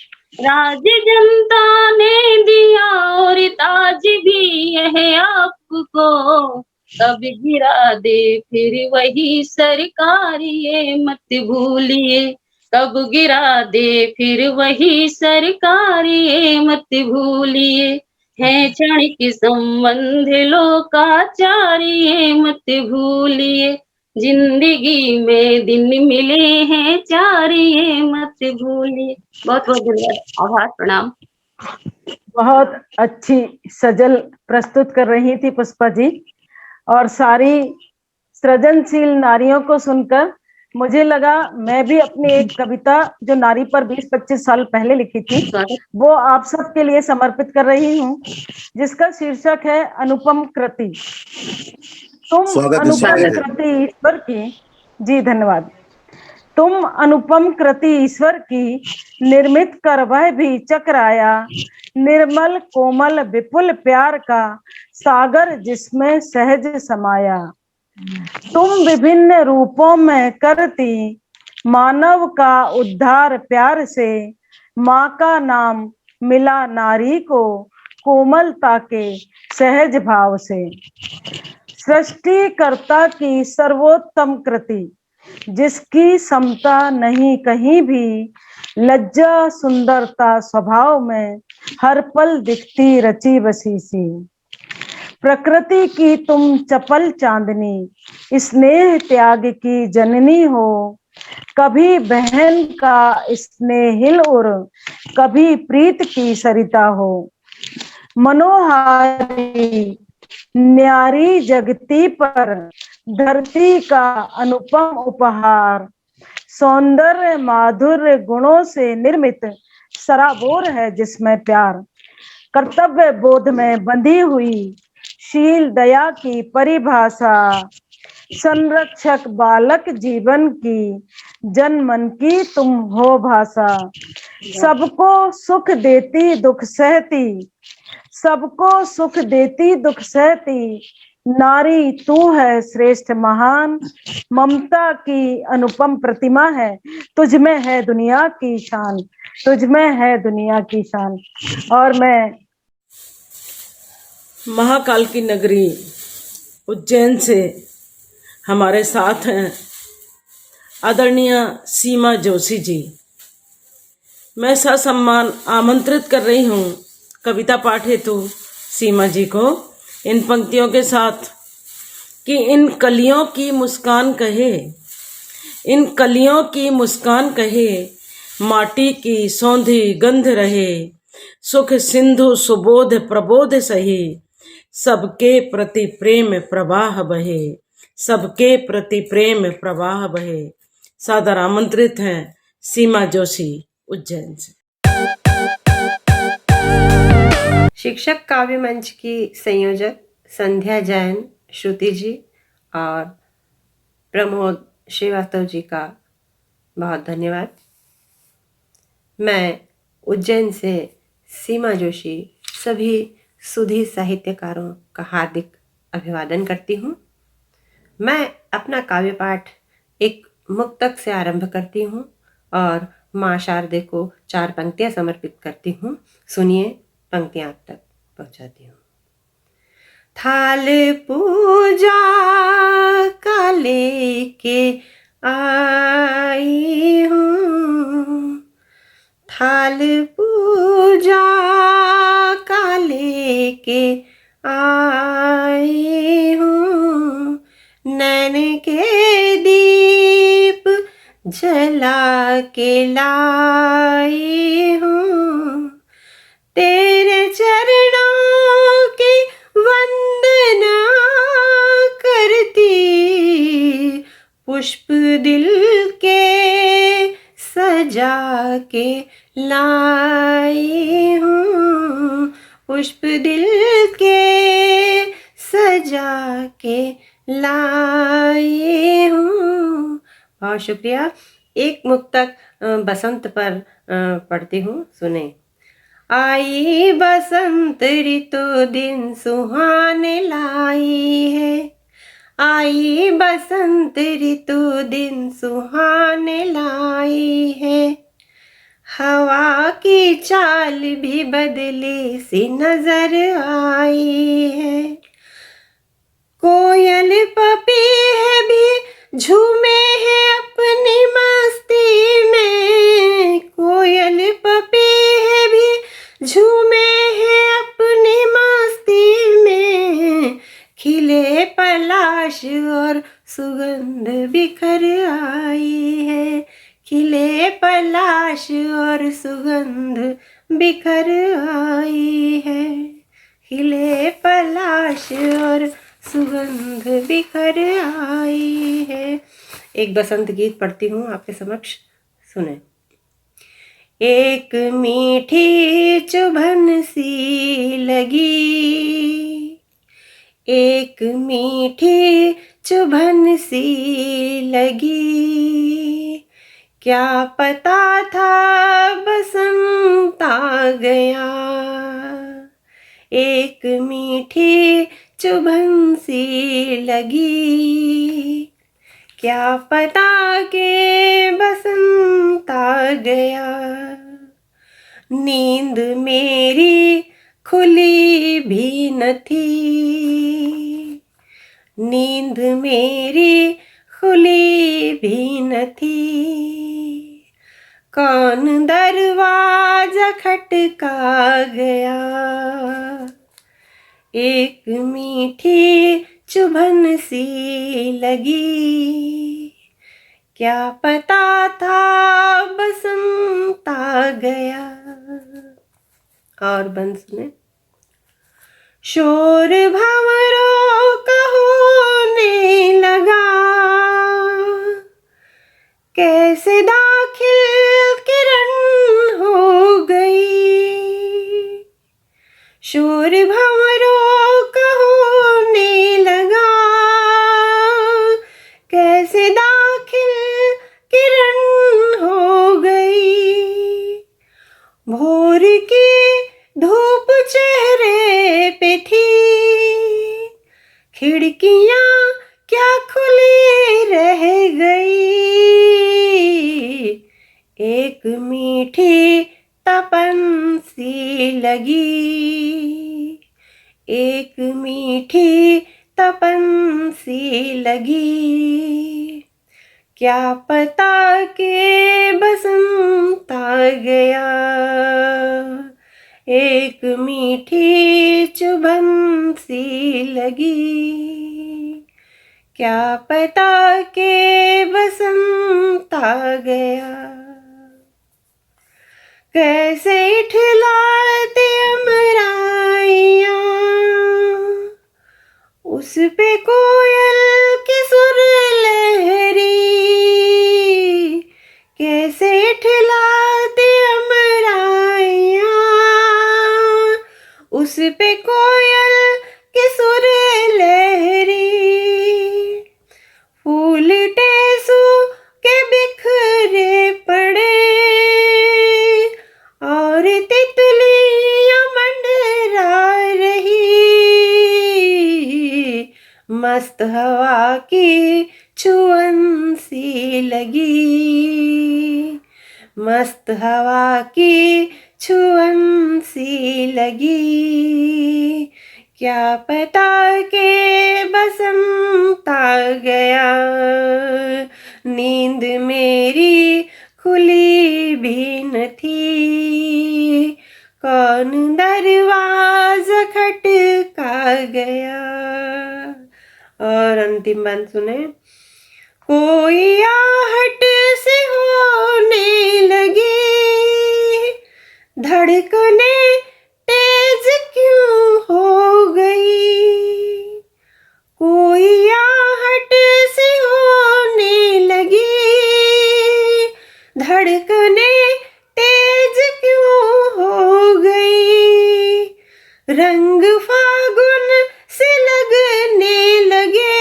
[SPEAKER 8] राज्य जनता ने दिया और ताज भी यह आपको, कब गिरा दे फिर वही सरकार ये मत भूलिए, कब गिरा दे फिर वही सरकार, ये मत भूलिए है क्षणिक संबंध लोकाचार, ये मत भूलिए जिंदगी में दिन मिले हैं चार, ये मत भूलिए। बहुत बहुत धन्यवाद, आभार, प्रणाम।
[SPEAKER 2] बहुत अच्छी सजल प्रस्तुत कर रही थी पुष्पा जी, और सारी सृजनशील नारियों को सुनकर मुझे लगा मैं भी अपनी एक कविता जो नारी पर 20-25 साल पहले लिखी थी वो आप सबके लिए समर्पित कर रही हूँ, जिसका शीर्षक है अनुपम कृति। तुम अनुपम कृति ईश्वर की, जी धन्यवाद। तुम अनुपम कृति ईश्वर की, निर्मित कर वह भी चक्राया, निर्मल कोमल विपुल प्यार का सागर जिसमें सहज समाया। तुम विभिन्न रूपों में करती मानव का उद्धार प्यार से, माँ का नाम मिला नारी को कोमलता के सहज भाव से। सृष्टिकर्ता की सर्वोत्तम कृति, जिसकी समता नहीं कहीं भी, लज्जा सुंदरता स्वभाव में हर पल दिखती रची बसी सी। प्रकृति की तुम चपल चांदनी, स्नेह त्याग की जननी हो, कभी बहन का स्नेहिल उर, कभी प्रीत की सरिता हो। मनोहारी न्यारी जगती पर, धरती का अनुपम उपहार, सौंदर्य माधुर्य गुणों से निर्मित सराबोर है जिसमें प्यार। कर्तव्य बोध में बंधी हुई शील दया की परिभाषा, संरक्षक बालक जीवन की, जन मन की तुम हो भाषा। सबको सुख देती दुख सहती, सबको सुख देती दुख सहती, नारी तू है श्रेष्ठ महान। ममता की अनुपम प्रतिमा है, तुझ में है दुनिया की शान, तुझ में है दुनिया की शान। और मैं महाकाल की नगरी उज्जैन से हमारे साथ हैं आदरणीय सीमा जोशी जी। मैं ससम्मान आमंत्रित कर रही हूँ कविता पाठ हेतु सीमा जी को इन पंक्तियों के साथ कि इन कलियों की मुस्कान कहे, इन कलियों की मुस्कान कहे, माटी की सौंधी गंध रहे, सुख सिंधु सुबोध प्रबोध सही, सबके प्रति प्रेम प्रवाह बहे, सबके प्रति प्रेम प्रवाह बहे। सादर आमंत्रित हैं सीमा जोशी उज्जैन से।
[SPEAKER 9] शिक्षक काव्य मंच की संयोजक संध्या जैन श्रुति जी और प्रमोद श्रीवास्तव जी का बहुत धन्यवाद। मैं उज्जैन से सीमा जोशी सभी सुधी साहित्यकारों का हार्दिक अभिवादन करती हूँ। मैं अपना काव्य पाठ एक मुक्तक से आरंभ करती हूँ और माँ शारदे को 4 पंक्तियाँ समर्पित करती हूँ। सुनिए, पंक्तियाँ आप तक पहुँचाती हूँ। थाल पूजा का लेके आई हूँ, थाल पूजा का लेके आई हूँ, नैन के दीप जला के लाई हूँ, तेरे चरणों की वंदना करती, पुष्प दिल के सजा के लाई हूँ, पुष्प दिल के सजा के लाई हूँ। बहुत शुक्रिया। एक मुक्तक बसंत पर पढ़ती हूँ, सुने। आई बसंत ऋतु दिन सुहाने लाई है, आई बसंत ऋतु दिन सुहाने लाई है, हवा की चाल भी बदली सी नजर आई है, कोयल पपीहे भी झूमे हैं अपनी मस्ती में, और सुगंध बिखर आई है, खिले पलाश और सुगंध बिखर आई है, खिले पलाश और सुगंध बिखर आई है। एक बसंत गीत पढ़ती हूँ आपके समक्ष, सुने। एक मीठी चुभन सी लगी, एक मीठी चुभन सी लगी, क्या पता था बसंत आ गया। एक मीठी चुभन सी लगी, क्या पता के बसंत आ गया। नींद मेरी खुली भी न थी, नींद मेरी खुली भी न थी, कौन दरवाजा खटका गया। एक मीठी चुभन सी लगी, क्या पता था बसंत आ गया। और बंद सुने। शोर भंवरों का होने लगा, कैसे दाखिल किरण हो गई। शोर भंवरों का होने लगा, कैसे दाखिल किरण हो गई। भोर की धूप चेहरे पे थी, खिड़कियां क्या खुली रह गई। एक मीठी तपन सी लगी, एक मीठी तपन सी लगी, क्या पता के बसंत आ गया। एक मीठी चुभन सी लगी, क्या पता के बसंत आ गया। कैसे इठलाते अमराइयाँ, उस पे कोयल की सुर लहरी। कैसे इठलाते अमराइयाँ, उस पे कोयल की सुर लहरी। फूल टेसू के बिखरे पड़े, और तितलियां मंडरा रही। मस्त हवा की छुअन सी लगी, मस्त हवा की छुअन सी लगी, क्या पता के बसंत आ गया। नींद मेरी खुली भी न थी, कौन दरवाजा खटका गया। और अंतिम बात सुने। कोई आहट से होने लगी, धड़कने तेज क्यों हो गई। कोई आहट से होने लगी, धड़कने तेज क्यों हो गई। रंग फागुन से लगने लगे,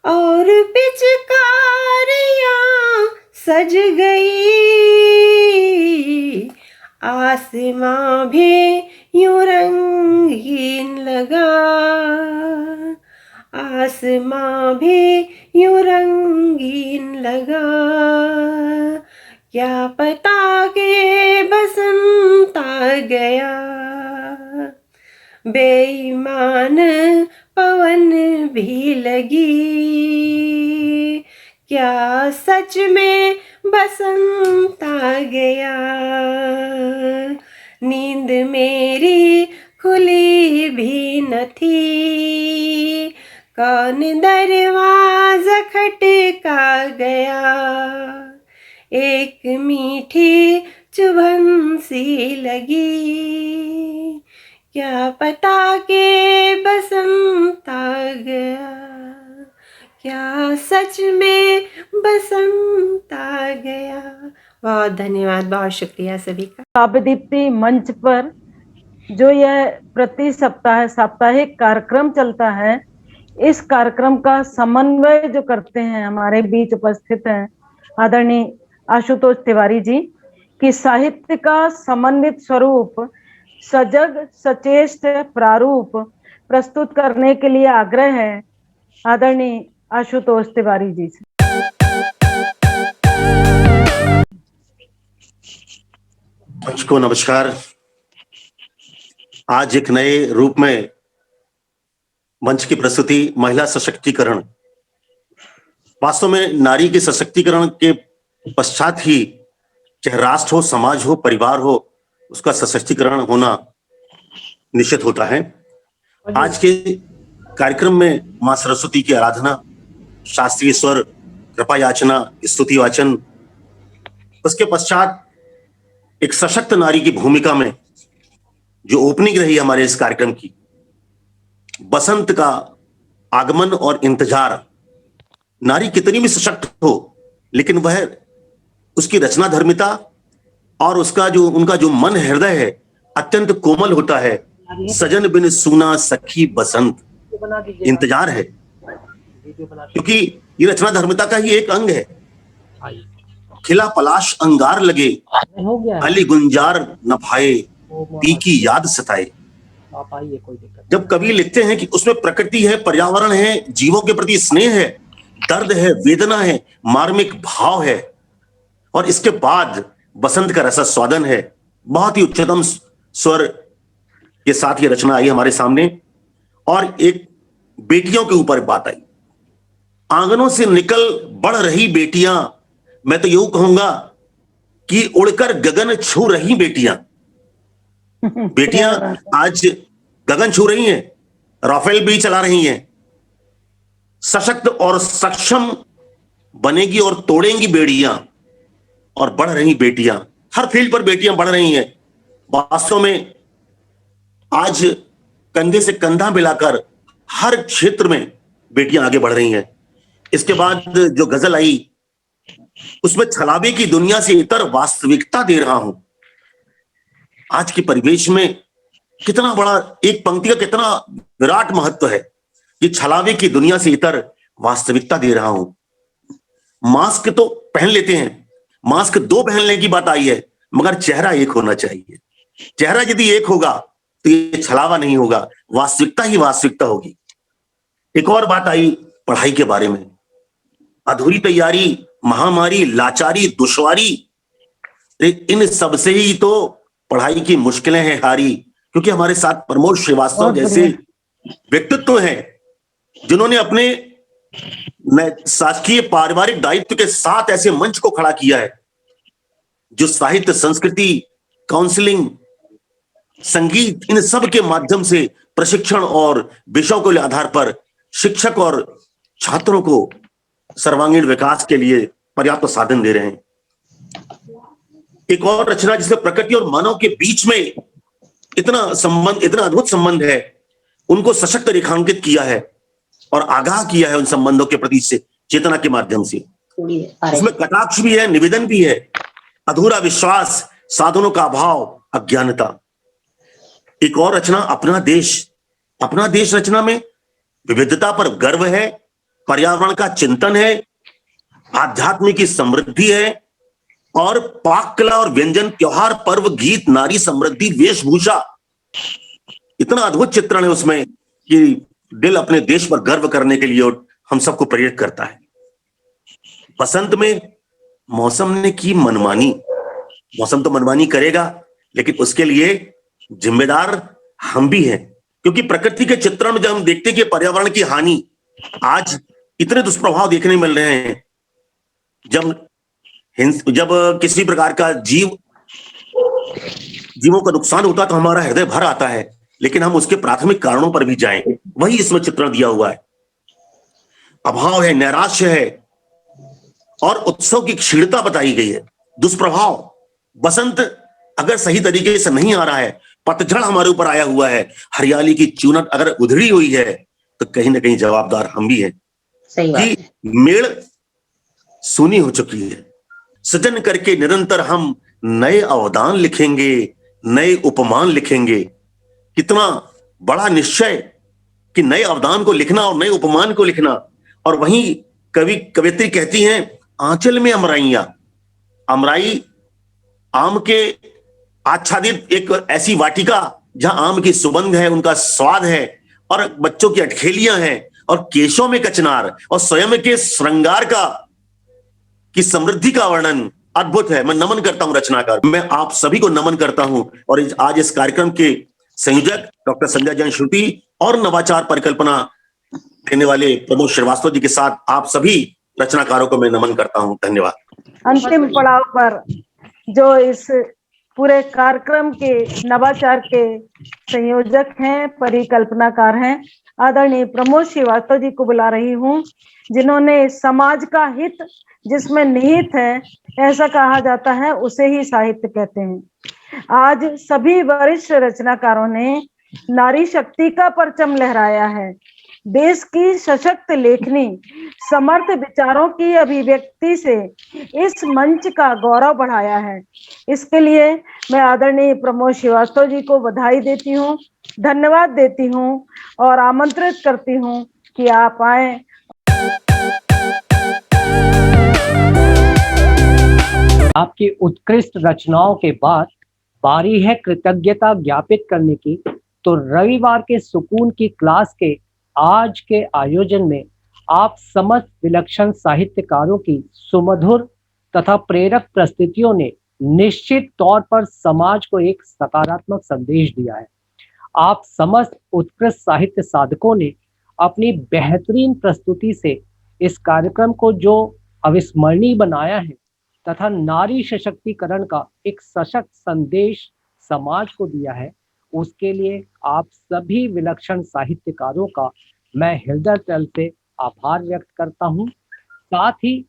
[SPEAKER 9] और पिचकारियां सज गई। आसमां भी यूं रंगीन लगा, आसमां भी यूं रंगीन लगा, क्या पता के बसंत आ गया। बेईमान पवन भी लगी, क्या सच में बसंत आ गया। नींद मेरी खुली भी न थी, कौन दरवाजा खटका गया, एक मीठी चुभन सी लगी, क्या पता के बसंत आ गया, क्या सच में बसंत आ गया। बहुत धन्यवाद, बहुत शुक्रिया सभी का।
[SPEAKER 2] काव्य दीप्ति मंच पर जो यह प्रति सप्ताह साप्ताहिक कार्यक्रम चलता है, इस कार्यक्रम का समन्वय जो करते हैं, हमारे बीच उपस्थित हैं आदरणीय आशुतोष तिवारी जी, कि साहित्य का समन्वित स्वरूप सजग सचेष्ट प्रारूप प्रस्तुत करने के लिए आग्रह है आदरणीय आशुतोष तिवारी जी से।
[SPEAKER 10] मंच को नमस्कार। आज एक नए रूप में मंच की प्रस्तुति महिला सशक्तिकरण। वास्तव में नारी के सशक्तिकरण के पश्चात ही चाहे राष्ट्र हो, समाज हो, परिवार हो, उसका सशक्तिकरण होना निश्चित होता है। आज के कार्यक्रम में मां सरस्वती की आराधना, शास्त्रीय स्वर, कृपा याचना, स्तुति वाचन, उसके पश्चात एक सशक्त नारी की भूमिका में जो ओपनिंग रही हमारे इस कार्यक्रम की, बसंत का आगमन और इंतजार। नारी कितनी भी सशक्त हो, लेकिन वह उसकी रचना धर्मिता और उनका जो मन हृदय है अत्यंत कोमल होता है। सजन बिन सूना सखी बसंत, इंतजार है, क्योंकि ये रचना धर्मिता का ही एक अंग है। खिला पलाश अंगार लगे, अली गुंजार न भाए, पी की याद सताए। जब कवि लिखते हैं कि उसमें प्रकृति है, पर्यावरण है, जीवों के प्रति स्नेह है, दर्द है, वेदना है, मार्मिक भाव है, और इसके बाद बसंत का रसास्वादन है। बहुत ही उच्चतम स्वर के साथ ये रचना आई हमारे सामने। और एक बेटियों के ऊपर बात आई, आंगनों से निकल बढ़ रही बेटियां, मैं तो यूं कहूंगा कि उड़कर गगन छू रही बेटियां। बेटियां आज गगन छू रही हैं, राफेल भी चला रही हैं, सशक्त और सक्षम बनेगी और तोड़ेंगी बेड़ियां, और बढ़ रही बेटियां, हर फील्ड पर बेटियां बढ़ रही हैं। वास्तव में आज कंधे से कंधा मिलाकर हर क्षेत्र में बेटियां आगे बढ़ रही हैं। इसके बाद जो गजल आई, उसमें छलावे की दुनिया से इतर वास्तविकता दे रहा हूं। आज के परिवेश में कितना बड़ा, एक पंक्ति का कितना विराट महत्व है कि छलावे की दुनिया से इतर वास्तविकता दे रहा हूं। मास्क तो पहन लेते हैं, मास्क दो पहनने की बात आई है, मगर चेहरा एक होना चाहिए। चेहरा यदि एक होगा तो ये छलावा नहीं होगा, वास्तविकता ही वास्तविकता होगी। एक और बात आई पढ़ाई के बारे में, अधूरी तैयारी, महामारी, लाचारी, दुश्वारी, इन सबसे ही तो पढ़ाई की मुश्किलें हैं हारी। क्योंकि हमारे साथ प्रमोद श्रीवास्तव जैसे व्यक्तित्व हैं जिन्होंने अपने शासकीय पारिवारिक दायित्व के साथ ऐसे मंच को खड़ा किया है, जो साहित्य, संस्कृति, काउंसलिंग, संगीत, इन सब के माध्यम से प्रशिक्षण और विषयों के आधार पर शिक्षक और छात्रों को सर्वांगीण विकास के लिए पर्याप्त साधन दे रहे हैं। एक और रचना जिसमें प्रकृति और मानव के बीच में इतना संबंध, इतना अद्भुत संबंध है, उनको सशक्त रेखांकित किया है और आगाह किया है उन संबंधों के प्रति से चेतना के माध्यम से। उसमें कटाक्ष भी है, निवेदन भी है, अधूरा विश्वास, साधनों का अभाव, अज्ञानता। एक और रचना अपना देश। अपना देश रचना में विविधता पर गर्व है, पर्यावरण का चिंतन है, आध्यात्म की समृद्धि है, और पाक कला और व्यंजन, त्योहार, पर्व, गीत, नारी समृद्धि, वेशभूषा। इतना अद्भुत चित्रण है उसमें कि दिल अपने देश पर गर्व करने के लिए हम सबको प्रेरित करता है। बसंत में मौसम ने की मनमानी। मौसम तो मनमानी करेगा, लेकिन उसके लिए जिम्मेदार हम भी हैं, क्योंकि प्रकृति के चित्रण में जब हम देखते हैं कि पर्यावरण की हानि, आज इतने दुष्प्रभाव देखने मिल रहे हैं। जब किसी प्रकार का जीवों का नुकसान होता है तो हमारा हृदय भर आता है, लेकिन हम उसके प्राथमिक कारणों पर भी जाएं, वही इसमें चित्रण दिया हुआ है। अभाव है, नैराश्य है और उत्सव की क्षीणता बताई गई है। दुष्प्रभाव, बसंत अगर सही तरीके से नहीं आ रहा है, पतझड़ हमारे ऊपर आया हुआ है, हरियाली की चूनट अगर उधड़ी हुई है, तो कहीं ना कहीं जवाबदार हम भी हैं।
[SPEAKER 8] सही बात
[SPEAKER 10] कि मेड़ सूनी हो चुकी है। सृजन करके निरंतर हम नए अवदान लिखेंगे, नए उपमान लिखेंगे। कितना बड़ा निश्चय कि नए अवदान को लिखना और नए उपमान को लिखना। और वहीं कवियत्री कहती हैं, आंचल में अमराइयां। अमराई आम के आच्छादित एक ऐसी वाटिका जहां आम की सुगंध है, उनका स्वाद है और बच्चों की अटखेलियां हैं और केशों में कचनार और स्वयं के श्रृंगार की समृद्धि का वर्णन अद्भुत है। मैं नमन करता हूं रचनाकार, मैं आप सभी को नमन करता हूं। और आज इस कार्यक्रम के संयोजक डॉक्टर संध्या जैन श्रुति और नवाचार परिकल्पना देने वाले प्रमोद श्रीवास्तव जी के साथ आप सभी रचनाकारों को मैं नमन करता हूं। धन्यवाद।
[SPEAKER 2] अंतिम पड़ाव पर जो इस पूरे कार्यक्रम के नवाचार के संयोजक हैं, परिकल्पनाकार हैं, आदरणीय प्रमोद श्रीवास्तव जी को बुला रही हूँ, जिन्होंने समाज का हित जिसमें निहित है, ऐसा कहा जाता है, उसे ही साहित्य कहते हैं। आज सभी वरिष्ठ रचनाकारों ने नारी शक्ति का परचम लहराया है, देश की सशक्त लेखनी, समर्थ विचारों की अभिव्यक्ति से इस मंच का गौरव बढ़ाया है। इसके लिए मैं आदरणीय प्रमोद श्रीवास्तव जी को बधाई देती हूँ, धन्यवाद देती हूँ और आमंत्रित करती हूँ कि आप आए।
[SPEAKER 1] आपकी उत्कृष्ट रचनाओं के बाद बारी है कृतज्ञता ज्ञापित करने की। तो रविवार के सुकून की क्लास के आज के आयोजन में आप समस्त विलक्षण साहित्यकारों की सुमधुर तथा प्रेरक प्रस्तुतियों ने निश्चित तौर पर समाज को एक सकारात्मक संदेश दिया है। आप समस्त उत्कृष्ट साहित्य साधकों ने अपनी बेहतरीन प्रस्तुति से इस कार्यक्रम को जो अविस्मरणीय बनाया है तथा नारी सशक्तिकरण का एक सशक्त संदेश समाज को दिया है, उसके लिए आप सभी विलक्षण साहित्यकारों का मैं हृदय तल से आभार व्यक्त करता हूं। साथ ही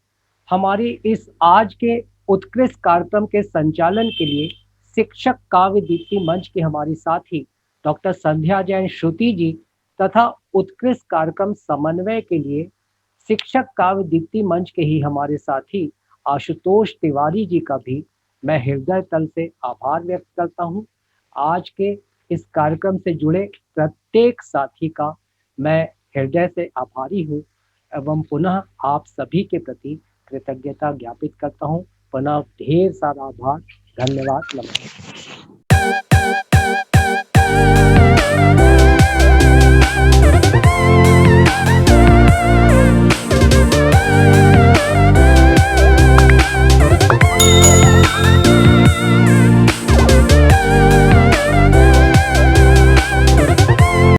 [SPEAKER 1] हमारी इस आज के उत्कृष्ट कार्यक्रम के संचालन के लिए शिक्षक काव्य दीप्ति मंच के हमारी साथी डॉक्टर संध्या जैन श्रुति जी तथा उत्कृष्ट कार्यक्रम समन्वय के लिए शिक्षक काव्य दीप्ति मंच के ही हमारे साथी आशुतोष तिवारी जी का भी मैं हृदय तल से आभार व्यक्त करता हूं। आज के इस कार्यक्रम से जुड़े प्रत्येक साथी का मैं हृदय से आभारी हूं एवं पुनः आप सभी के प्रति कृतज्ञता ज्ञापित करता हूं। पुनः ढेर सारा आभार, धन्यवाद, नमस्कार।